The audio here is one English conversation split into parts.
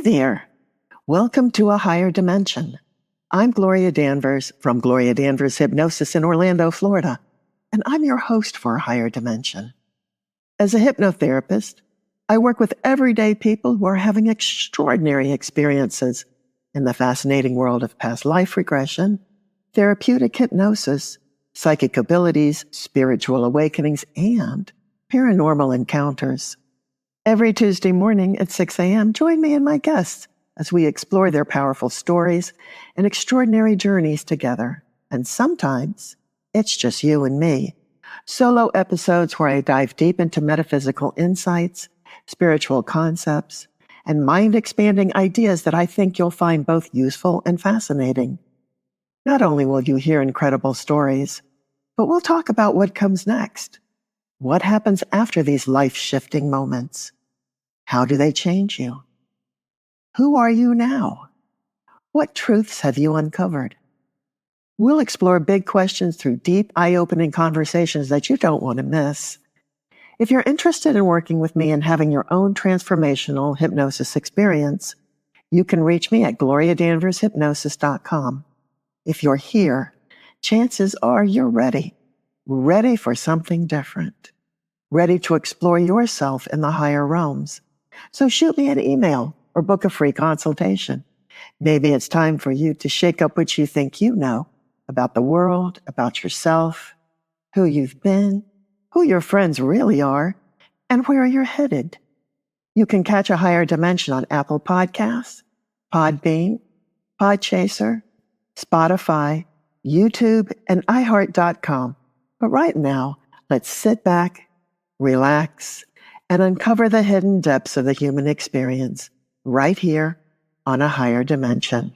there. Welcome to a higher dimension. I'm Gloria Danvers from Gloria Danvers Hypnosis in Orlando, Florida, and I'm your host for a higher dimension. As a hypnotherapist, I work with everyday people who are having extraordinary experiences in the fascinating world of past life regression, therapeutic hypnosis, psychic abilities, spiritual awakenings, and paranormal encounters. Every Tuesday morning at 6 a.m., join me and my guests as we explore their powerful stories and extraordinary journeys together. And sometimes it's just you and me. Solo episodes where I dive deep into metaphysical insights, spiritual concepts, and mind-expanding ideas that I think you'll find both useful and fascinating. Not only will you hear incredible stories, but we'll talk about what comes next. What happens after these life-shifting moments? How do they change you? Who are you now? What truths have you uncovered? We'll explore big questions through deep, eye-opening conversations that you don't want to miss. If you're interested in working with me and having your own transformational hypnosis experience, you can reach me at gloriadanvershypnosis.com. If you're here, chances are you're ready for something different, ready to explore yourself in the higher realms. So shoot me an email or book a free consultation. Maybe it's time for you to shake up what you think you know about the world, about yourself, who you've been, who your friends really are, and where you're headed. You can catch a higher dimension on Apple Podcasts, Podbean, Podchaser, Spotify, YouTube, and iHeart.com. But right now, let's sit back, relax, and uncover the hidden depths of the human experience right here on a higher dimension.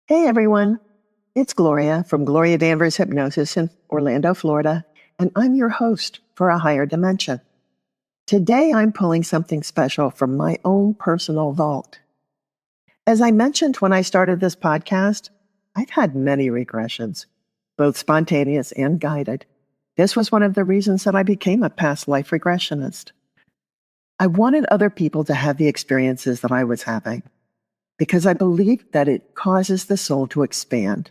Hey everyone, it's Gloria from Gloria Danvers Hypnosis in Orlando, Florida, and I'm your host for a higher dimension. Today, I'm pulling something special from my own personal vault. As I mentioned when I started this podcast, I've had many regressions, both spontaneous and guided. This was one of the reasons that I became a past life regressionist. I wanted other people to have the experiences that I was having because I believe that it causes the soul to expand.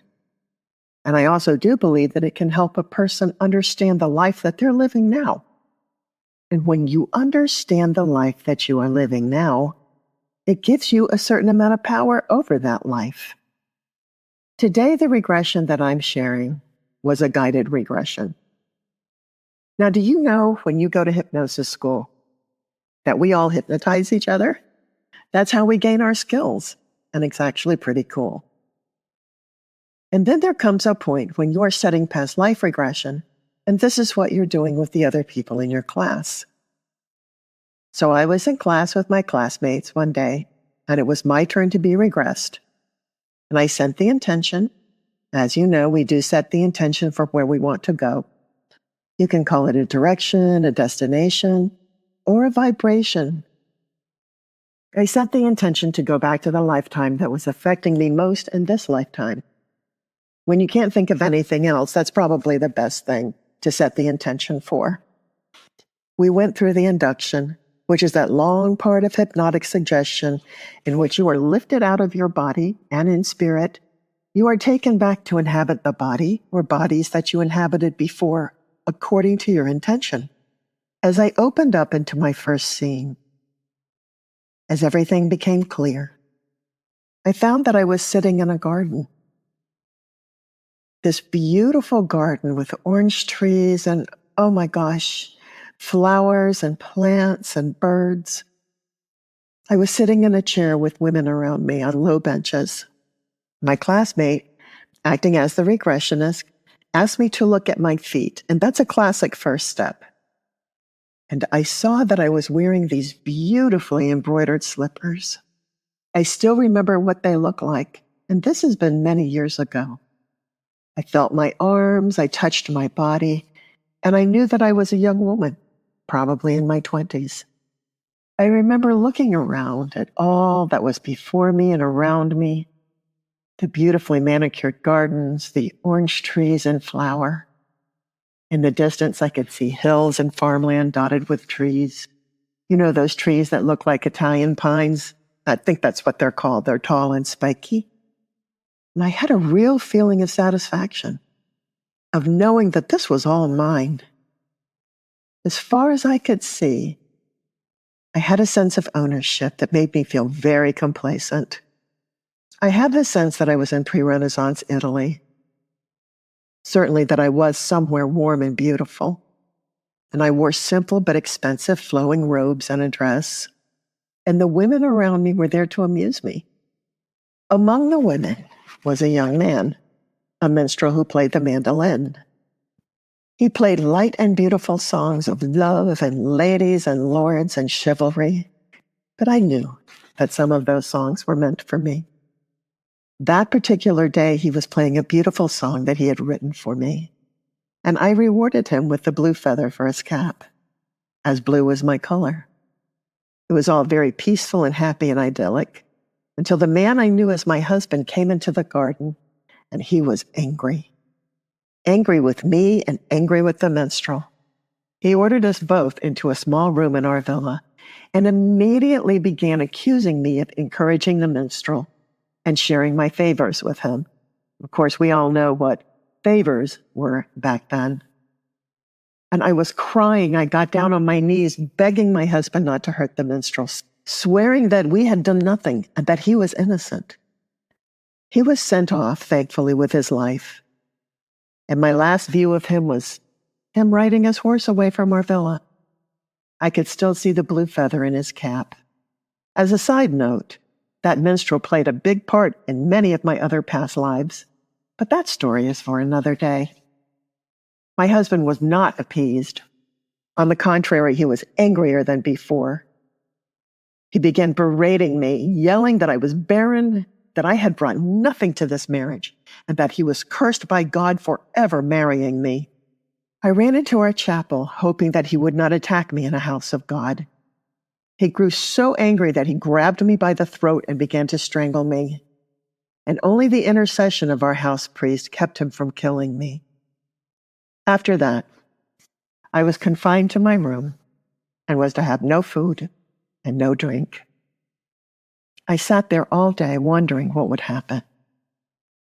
And I also do believe that it can help a person understand the life that they're living now. And when you understand the life that you are living now, it gives you a certain amount of power over that life. Today, the regression that I'm sharing was a guided regression. Now, do you know when you go to hypnosis school that we all hypnotize each other? That's how we gain our skills, and it's actually pretty cool. And then there comes a point when you're studying past life regression, and this is what you're doing with the other people in your class. So I was in class with my classmates one day, and it was my turn to be regressed. And I sent the intention. As you know, we do set the intention for where we want to go. You can call it a direction, a destination, or a vibration. I set the intention to go back to the lifetime that was affecting me most in this lifetime. When you can't think of anything else, that's probably the best thing to set the intention for. We went through the induction, which is that long part of hypnotic suggestion in which you are lifted out of your body and in spirit. You are taken back to inhabit the body or bodies that you inhabited before, according to your intention. As I opened up into my first scene, as everything became clear, I found that I was sitting in a garden. This beautiful garden with orange trees and, oh my gosh, flowers and plants and birds. I was sitting in a chair with women around me on low benches. My classmate, acting as the regressionist, asked me to look at my feet, and that's a classic first step. And I saw that I was wearing these beautifully embroidered slippers. I still remember what they look like, and this has been many years ago. I felt my arms, I touched my body, and I knew that I was a young woman, probably in my 20s. I remember looking around at all that was before me and around me. The beautifully manicured gardens, the orange trees in flower. In the distance, I could see hills and farmland dotted with trees. You know, those trees that look like Italian pines? I think that's what they're called. They're tall and spiky. And I had a real feeling of satisfaction, of knowing that this was all mine. As far as I could see, I had a sense of ownership that made me feel very complacent. I had the sense that I was in pre-Renaissance Italy. Certainly that I was somewhere warm and beautiful. And I wore simple but expensive flowing robes and a dress. And the women around me were there to amuse me. Among the women was a young man, a minstrel who played the mandolin. He played light and beautiful songs of love and ladies and lords and chivalry. But I knew that some of those songs were meant for me. That particular day, he was playing a beautiful song that he had written for me. And I rewarded him with the blue feather for his cap, as blue was my color. It was all very peaceful and happy and idyllic, until the man I knew as my husband came into the garden, and he was angry. Angry with me and angry with the minstrel. He ordered us both into a small room in our villa, and immediately began accusing me of encouraging the minstrel and sharing my favors with him. Of course, we all know what favors were back then. And I was crying. I got down on my knees, begging my husband not to hurt the minstrel, swearing that we had done nothing and that he was innocent. He was sent off, thankfully, with his life. And my last view of him was him riding his horse away from our villa. I could still see the blue feather in his cap. As a side note, that minstrel played a big part in many of my other past lives, but that story is for another day. My husband was not appeased. On the contrary, he was angrier than before. He began berating me, yelling that I was barren, that I had brought nothing to this marriage, and that he was cursed by God for ever marrying me. I ran into our chapel, hoping that he would not attack me in a house of God. He grew so angry that he grabbed me by the throat and began to strangle me. And only the intercession of our house priest kept him from killing me. After that, I was confined to my room and was to have no food and no drink. I sat there all day wondering what would happen,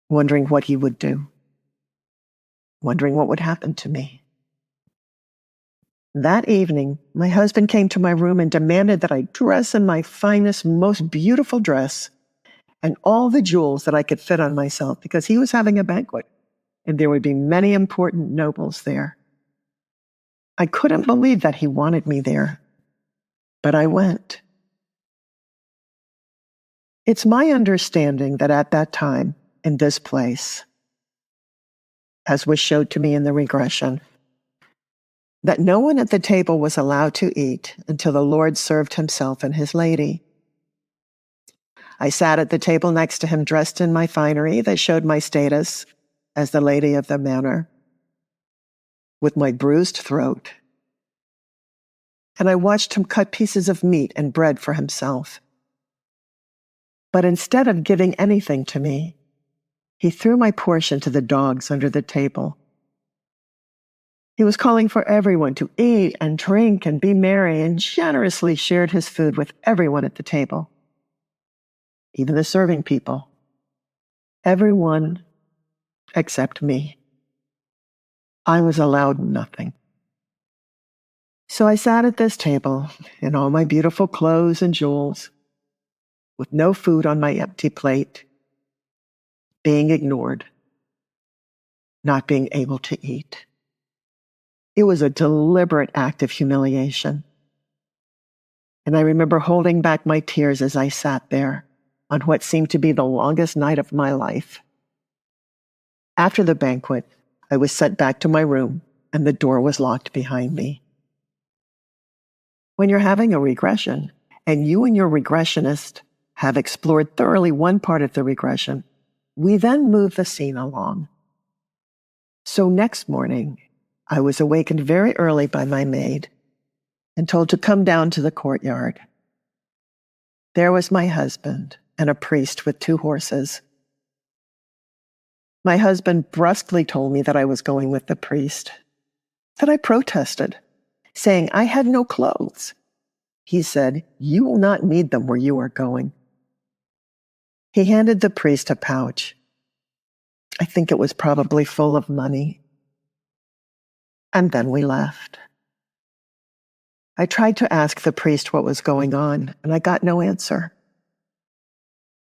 wondering what he would do, wondering what would happen to me. That evening, my husband came to my room and demanded that I dress in my finest, most beautiful dress and all the jewels that I could fit on myself because he was having a banquet and there would be many important nobles there. I couldn't believe that he wanted me there, but I went. It's my understanding that at that time, in this place, as was showed to me in the regression, that no one at the table was allowed to eat until the Lord served himself and his lady. I sat at the table next to him dressed in my finery that showed my status as the lady of the manor, with my bruised throat. And I watched him cut pieces of meat and bread for himself. But instead of giving anything to me, he threw my portion to the dogs under the table. He was calling for everyone to eat and drink and be merry, and generously shared his food with everyone at the table, even the serving people. Everyone except me. I was allowed nothing. So I sat at this table in all my beautiful clothes and jewels, with no food on my empty plate, being ignored, not being able to eat. It was a deliberate act of humiliation. And I remember holding back my tears as I sat there on what seemed to be the longest night of my life. After the banquet, I was sent back to my room and the door was locked behind me. When you're having a regression and you and your regressionist have explored thoroughly one part of the regression, we then move the scene along. So next morning, I was awakened very early by my maid and told to come down to the courtyard. There was my husband and a priest with 2 horses. My husband brusquely told me that I was going with the priest, that I protested, saying I had no clothes. He said, "You will not need them where you are going." He handed the priest a pouch. I think it was probably full of money. And then we left. I tried to ask the priest what was going on, and I got no answer.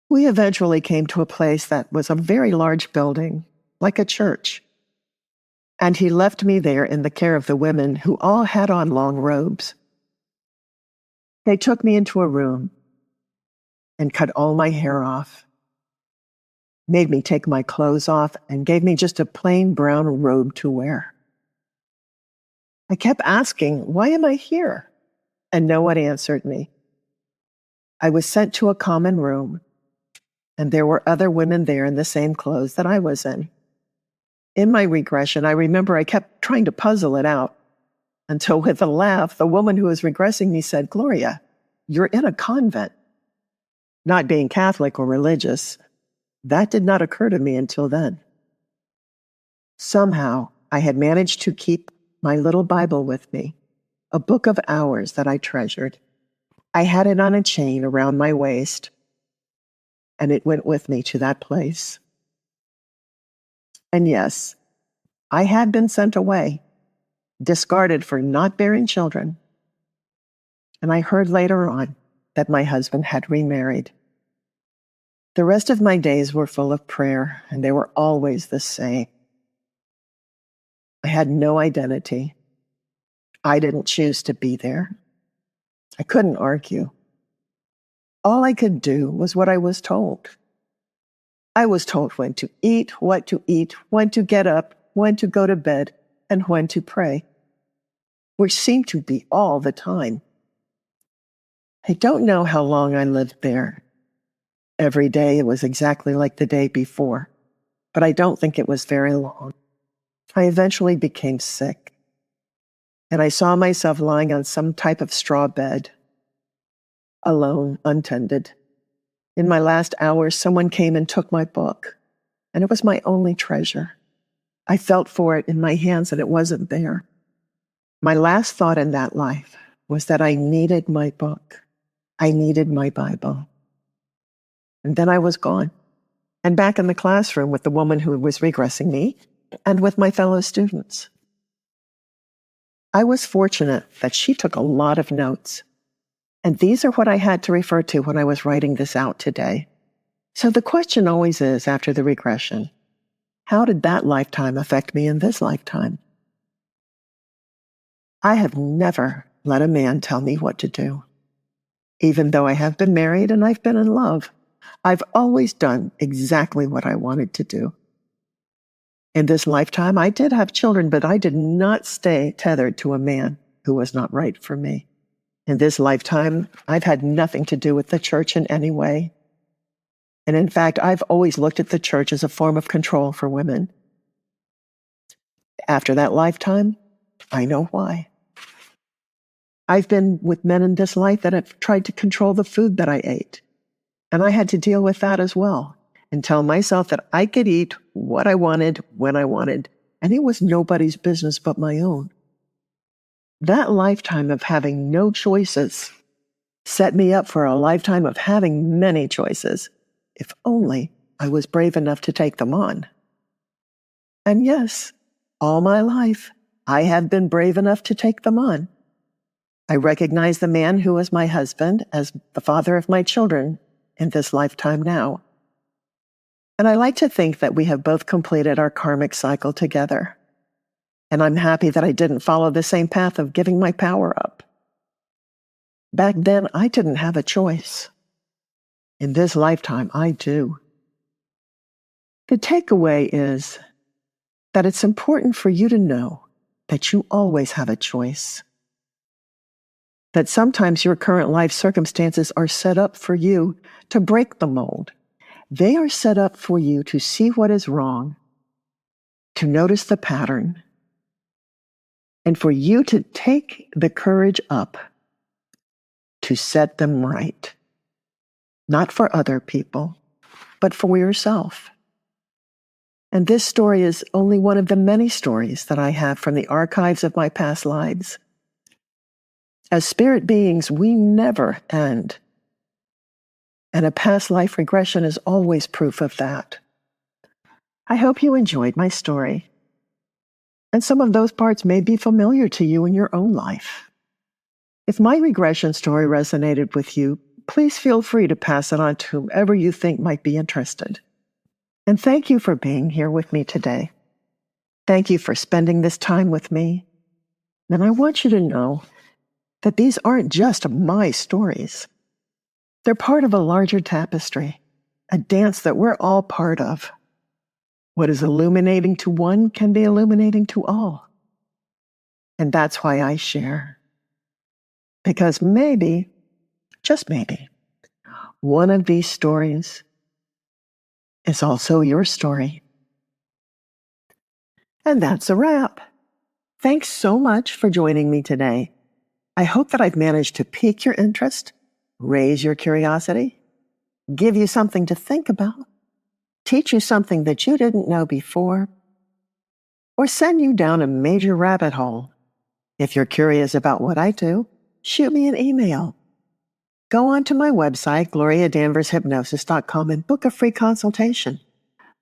We eventually came to a place that was a very large building, like a church. And he left me there in the care of the women who all had on long robes. They took me into a room and cut all my hair off, made me take my clothes off, and gave me just a plain brown robe to wear. I kept asking, "Why am I here?" And no one answered me. I was sent to a common room, and there were other women there in the same clothes that I was in. In my regression, I remember I kept trying to puzzle it out until, with a laugh, the woman who was regressing me said, "Gloria, you're in a convent." Not being Catholic or religious, that did not occur to me until then. Somehow, I had managed to keep my little Bible with me, a book of hours that I treasured. I had it on a chain around my waist, and it went with me to that place. And yes, I had been sent away, discarded for not bearing children. And I heard later on that my husband had remarried. The rest of my days were full of prayer, and they were always the same. I had no identity. I didn't choose to be there. I couldn't argue. All I could do was what I was told. I was told when to eat, what to eat, when to get up, when to go to bed, and when to pray, which seemed to be all the time. I don't know how long I lived there. Every day it was exactly like the day before, but I don't think it was very long. I eventually became sick, and I saw myself lying on some type of straw bed, alone, untended. In my last hours, someone came and took my book, and it was my only treasure. I felt for it in my hands and it wasn't there. My last thought in that life was that I needed my book. I needed my Bible. And then I was gone, and back in the classroom with the woman who was regressing me and with my fellow students. I was fortunate that she took a lot of notes, and these are what I had to refer to when I was writing this out today. So the question always is, after the regression, how did that lifetime affect me in this lifetime? I have never let a man tell me what to do. Even though I have been married and I've been in love, I've always done exactly what I wanted to do. In this lifetime, I did have children, but I did not stay tethered to a man who was not right for me. In this lifetime, I've had nothing to do with the church in any way. And in fact, I've always looked at the church as a form of control for women. After that lifetime, I know why. I've been with men in this life that have tried to control the food that I ate. And I had to deal with that as well and tell myself that I could eat what I wanted, when I wanted, and it was nobody's business but my own. That lifetime of having no choices set me up for a lifetime of having many choices, if only I was brave enough to take them on. And yes, all my life, I have been brave enough to take them on. I recognize the man who was my husband as the father of my children in this lifetime now. And I like to think that we have both completed our karmic cycle together. And I'm happy that I didn't follow the same path of giving my power up. Back then, I didn't have a choice. In this lifetime, I do. The takeaway is that it's important for you to know that you always have a choice. That sometimes your current life circumstances are set up for you to break the mold. They are set up for you to see what is wrong, to notice the pattern, and for you to take the courage up to set them right. Not for other people, but for yourself. And this story is only one of the many stories that I have from the archives of my past lives. As spirit beings, we never end. And a past life regression is always proof of that. I hope you enjoyed my story. And some of those parts may be familiar to you in your own life. If my regression story resonated with you, please feel free to pass it on to whomever you think might be interested. And thank you for being here with me today. Thank you for spending this time with me. And I want you to know that these aren't just my stories. They're part of a larger tapestry, a dance that we're all part of. What is illuminating to one can be illuminating to all. And that's why I share. Because maybe, just maybe, one of these stories is also your story. And that's a wrap. Thanks so much for joining me today. I hope that I've managed to pique your interest, raise your curiosity, give you something to think about, teach you something that you didn't know before, or send you down a major rabbit hole. If you're curious about what I do, shoot me an email. Go on to my website, gloriadanvershypnosis.com, and book a free consultation.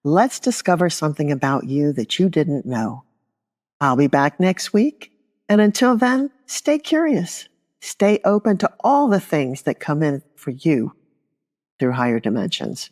Let's discover something about you that you didn't know. I'll be back next week, and until then, stay curious. Stay open to all the things that come in for you through higher dimensions.